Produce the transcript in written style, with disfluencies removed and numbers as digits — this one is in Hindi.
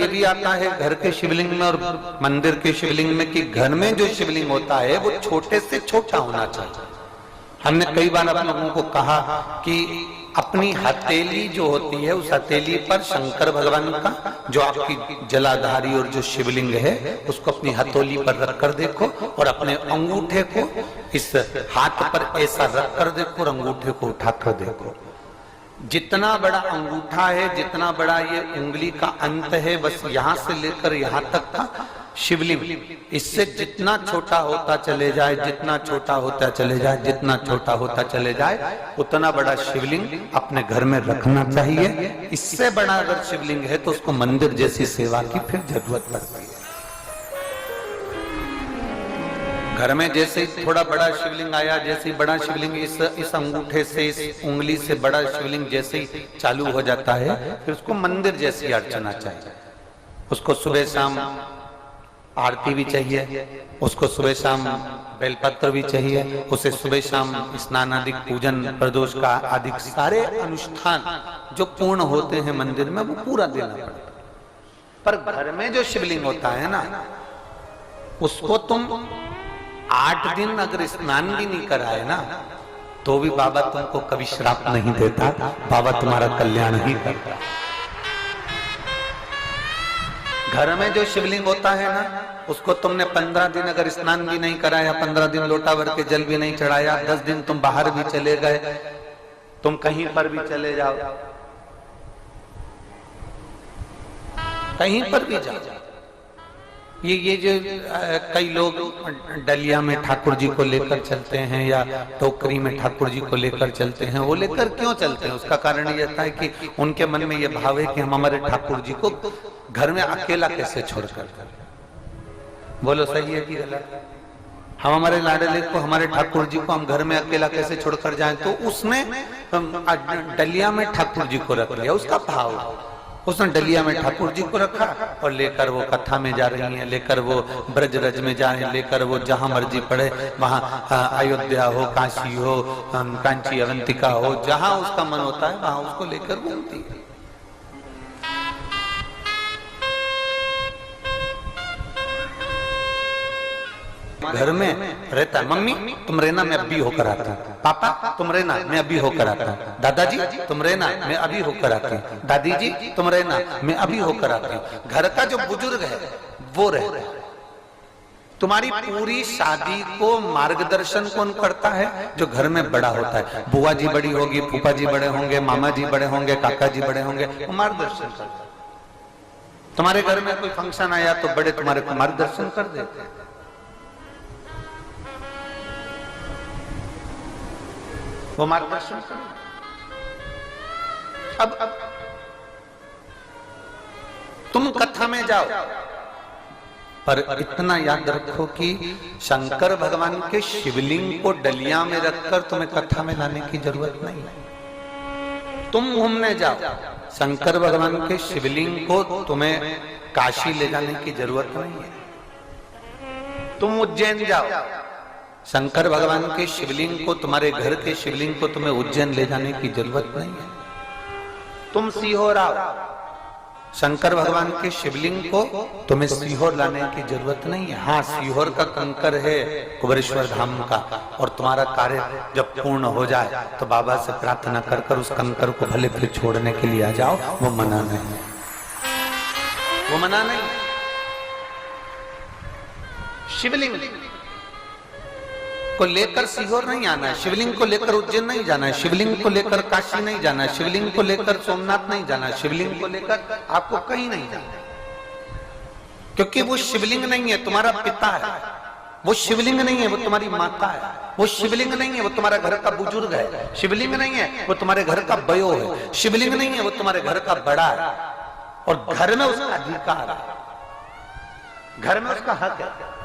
ये भी आता है घर के शिवलिंग में और मंदिर के शिवलिंग में कि घर में जो शिवलिंग होता है वो छोटे से छोटा होना चाहिए। हमने कई बार आप लोगों को कहा कि अपनी हथेली जो होती है उस हथेली पर शंकर भगवान का जो आपकी जलाधारी और जो शिवलिंग है उसको अपनी हथेली पर रख कर देखो और अपने अंगूठे को इस हाथ पर ऐसा रख कर देखो और अंगूठे को उठाकर देखो। जितना बड़ा अंगूठा है, जितना बड़ा ये उंगली का अंत है, बस यहां से लेकर यहां तक का शिवलिंग, इससे जितना छोटा होता चले जाए, जितना छोटा होता चले जाए, जितना छोटा होता चले जाए, उतना बड़ा शिवलिंग अपने घर में रखना चाहिए। इससे बड़ा अगर शिवलिंग है तो उसको मंदिर जैसी सेवा की फिर जरूरत पड़ती है। घर में जैसे ही थोड़ा बड़ा शिवलिंग आया, जैसे ही बड़ा शिवलिंग इस अंगूठे से, इस उंगली से बड़ा शिवलिंग जैसे ही चालू हो जाता है, फिर उसको मंदिर जैसी अर्चना चाहिए। उसको सुबह शाम आरती भी चाहिए, उसको सुबह शाम बेलपत्र भी चाहिए, उसे सुबह शाम स्नान आदि पूजन प्रदोष का आदि सारे अनुष्ठान जो पूर्ण होते हैं मंदिर में वो पूरा देना पड़ता है। पर घर में जो शिवलिंग होता है ना, उसको तुम 8 दिन अगर स्नान भी नहीं कराए ना तो भी बाबा तुमको कभी श्राप नहीं देता, बाबा तुम्हारा कल्याण ही करता। घर में जो शिवलिंग होता है ना उसको तुमने 15 दिन अगर स्नान भी नहीं कराया, 15 दिन लोटा भर के जल भी नहीं चढ़ाया, 10 दिन तुम बाहर भी चले गए, तुम कहीं पर भी चले जाओ, कहीं पर भी जाओ, ये जो कई लोग डलिया में ठाकुर जी को लेकर चलते हैं या टोकरी में ठाकुर जी को लेकर चलते हैं, वो लेकर क्यों चलते हैं? उसका कारण ये था कि उनके मन में ये भाव है कि हम हमारे ठाकुर जी को घर में अकेला कैसे छोड़कर, बोलो सही है कि गलत? हम हमारे लाडले को, हमारे ठाकुर जी को हम घर में अकेला कैसे छोड़कर जाएं? तो उसने डलिया में ठाकुर जी को रख लिया, उसका भाव, उसने डलिया में ठाकुर जी को रखा और लेकर वो कथा में जा रही हैं, लेकर वो ब्रज रज में जा रहे हैं, लेकर वो जहां मर्जी पड़े वहां अयोध्या हो, काशी हो, कांची अवंतिका हो, जहां उसका मन होता है वहां उसको लेकर घूमती है। घर में रहता है, मम्मी तुम रहना मैं अभी होकर आता हूँ, पापा तुम रहना मैं अभी होकर आता हूँ, दादाजी तुम रहना मैं अभी होकर आती हूँ, दादी जी तुम रहना मैं अभी होकर आती हूँ। घर का जो बुजुर्ग है वो रहे। तुम्हारी पूरी शादी को मार्गदर्शन कौन करता है? जो घर में बड़ा होता है। बुआ जी बड़ी होगी, फूफा जी बड़े होंगे, मामा जी बड़े होंगे, काका जी बड़े होंगे, वो मार्गदर्शन करता है। तुम्हारे घर में कोई फंक्शन आया तो बड़े तुम्हारे को मार्गदर्शन कर देते हैं। वो मार्गदर्शन करें। अब तुम कथा में जाओ, पर इतना याद रखो कि शंकर भगवान के शिवलिंग को डलिया में रखकर तुम्हें कथा में लाने की जरूरत नहीं है। तुम घूमने जाओ, शंकर भगवान के शिवलिंग को तुम्हें काशी ले जाने की जरूरत नहीं है। तुम उज्जैन जाओ, शंकर भगवान के शिवलिंग को, तुम्हारे घर के शिवलिंग को तुम्हें उज्जैन ले जाने की जरूरत नहीं है। तुम सीहोर आओ, शंकर भगवान के शिवलिंग को तुम्हें सीहोर लाने की जरूरत नहीं है। हाँ, सीहोर का कंकर है कुबेरेश्वर धाम का, और तुम्हारा कार्य जब पूर्ण हो जाए तो बाबा से प्रार्थना कर कर उस कंकर को भले फिर छोड़ने के लिए आ जाओ, वो मना नहीं, वो मना नहीं। शिवलिंग को लेकर सीहोर नहीं आना है, शिवलिंग को लेकर उज्जैन नहीं जाना है, शिवलिंग को लेकर काशी नहीं जाना है, शिवलिंग को लेकर सोमनाथ नहीं जाना है, शिवलिंग को लेकर आपको कहीं नहीं जाना, क्योंकि वो शिवलिंग नहीं है, तुम्हारा पिता है। वो शिवलिंग नहीं है, वो तुम्हारी माता है। वो शिवलिंग नहीं है, वो तुम्हारा घर का बुजुर्ग है। शिवलिंग नहीं है, वो तुम्हारे घर का बयो है। शिवलिंग नहीं है, वो तुम्हारे घर का बड़ा है, और घर में उसका अधिकार है, घर में उसका हक है।